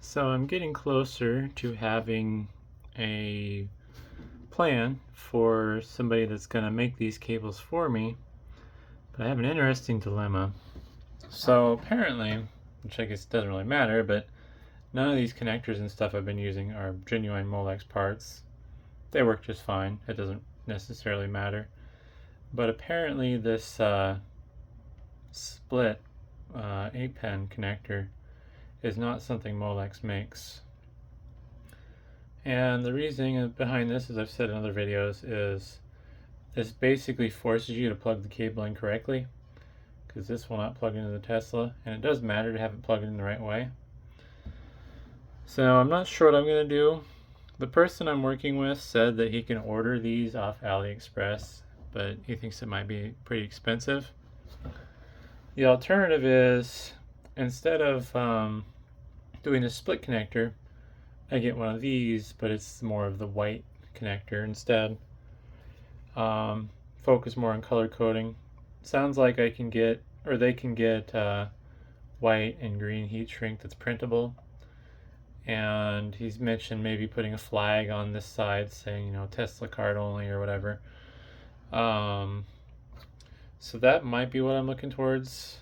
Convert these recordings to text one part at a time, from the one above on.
So I'm getting closer to having a plan for somebody that's going to make these cables for me, but I have an interesting dilemma. So apparently, which I guess doesn't really matter, but none of these connectors and stuff I've been using are genuine Molex parts. They work just fine. It doesn't necessarily matter. But apparently this split 8-pin connector is not something Molex makes. And the reasoning behind this, as I've said in other videos, is this basically forces you to plug the cable in correctly, because this will not plug into the Tesla, and it does matter to have it plugged in the right way. So I'm not sure what I'm going to do. The person I'm working with said that he can order these off AliExpress, but he thinks it might be pretty expensive. The alternative is, instead of doing a split connector, I get one of these, but it's more of the white connector instead. Focus more on color coding. Sounds like I can get, or they can get, white and green heat shrink that's printable. And he's mentioned maybe putting a flag on this side saying, Tesla card only or whatever. So that might be what I'm looking towards.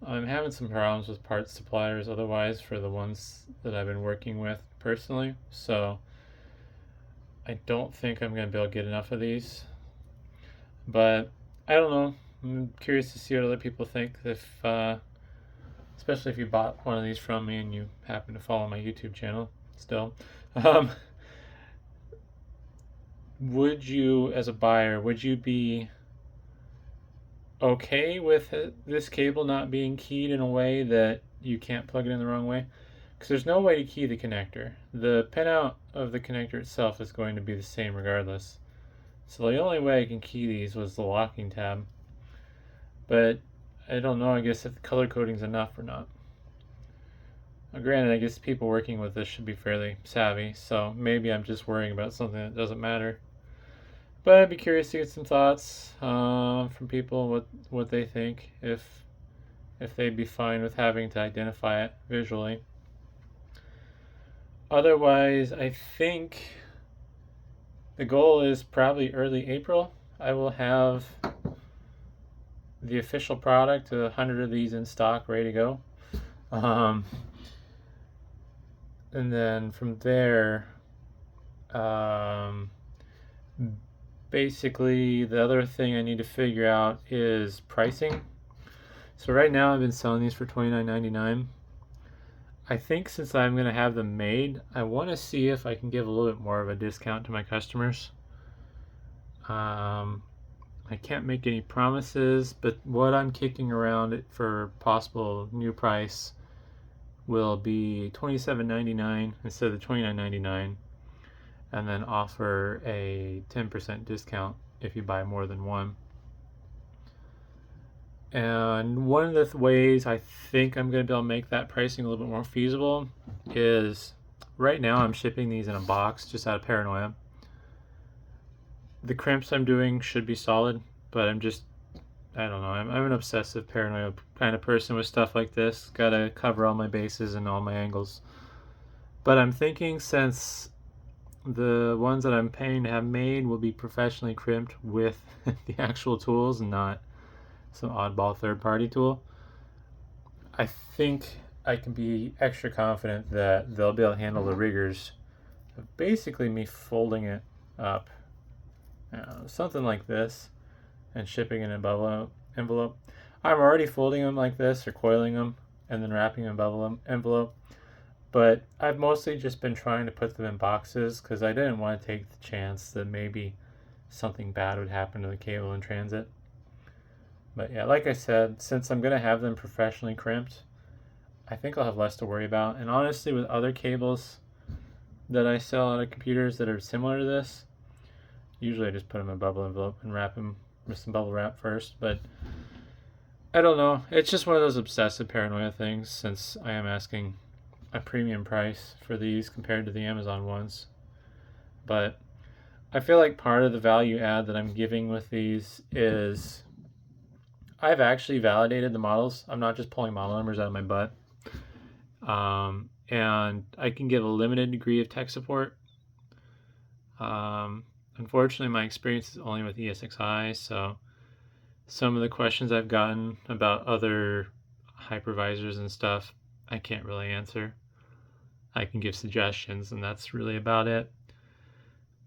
I'm having some problems with parts suppliers otherwise for the ones that I've been working with personally, so I don't think I'm going to be able to get enough of these. But I don't know. I'm curious to see what other people think, especially if you bought one of these from me and you happen to follow my YouTube channel still. Would you, as a buyer, would you be okay with this cable not being keyed in a way that you can't plug it in the wrong way? Because there's no way to key the connector. The pinout of the connector itself is going to be the same regardless. So the only way I can key these was the locking tab. But I don't know, I guess, if the color coding's enough or not. Granted, I guess people working with this should be fairly savvy, so maybe I'm just worrying about something that doesn't matter. But I'd be curious to get some thoughts from people, what they think, if they'd be fine with having to identify it visually. Otherwise, I think the goal is probably early April. I will have the official product, 100 of these in stock, ready to go. And then from there, basically the other thing I need to figure out is pricing. So right now I've been selling these for $29.99. I think since I'm going to have them made, I want to see if I can give a little bit more of a discount to my customers. I can't make any promises, but what I'm kicking around for possible new price will be $27.99 instead of $29.99, and then offer a 10% discount if you buy more than one. And one of the ways I think I'm going to be able to make that pricing a little bit more feasible is, right now I'm shipping these in a box just out of paranoia. The crimps I'm doing should be solid, but I don't know, I'm an obsessive paranoia kind of person with stuff like this. Gotta cover all my bases and all my angles. But I'm thinking, since the ones that I'm paying to have made will be professionally crimped with the actual tools and not some oddball third-party tool, I think I can be extra confident that they'll be able to handle the rigors of basically me folding it up, something like this, and shipping in an envelope. I'm already folding them like this, or coiling them and then wrapping them in a bubble envelope, but I've mostly just been trying to put them in boxes because I didn't want to take the chance that maybe something bad would happen to the cable in transit. But yeah, like I said, since I'm going to have them professionally crimped, I think I'll have less to worry about. And honestly, with other cables that I sell out of computers that are similar to this, usually I just put them in a bubble envelope and wrap them with some bubble wrap first. But I don't know. It's just one of those obsessive paranoia things, since I am asking a premium price for these compared to the Amazon ones. But I feel like part of the value add that I'm giving with these is I've actually validated the models. I'm not just pulling model numbers out of my butt. and I can give a limited degree of tech support. Unfortunately, my experience is only with ESXi, so some of the questions I've gotten about other hypervisors and stuff, I can't really answer. I can give suggestions, and that's really about it.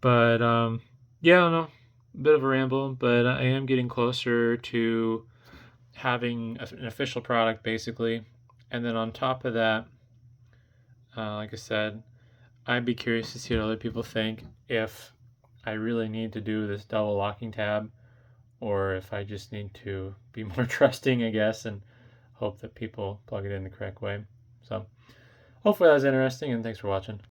But yeah, I don't know, a bit of a ramble, but I am getting closer to having an official product, basically. And then on top of that, like I said, I'd be curious to see what other people think, if I really need to do this double locking tab, or if I just need to be more trusting, I guess, and hope that people plug it in the correct way. So hopefully that was interesting, and thanks for watching.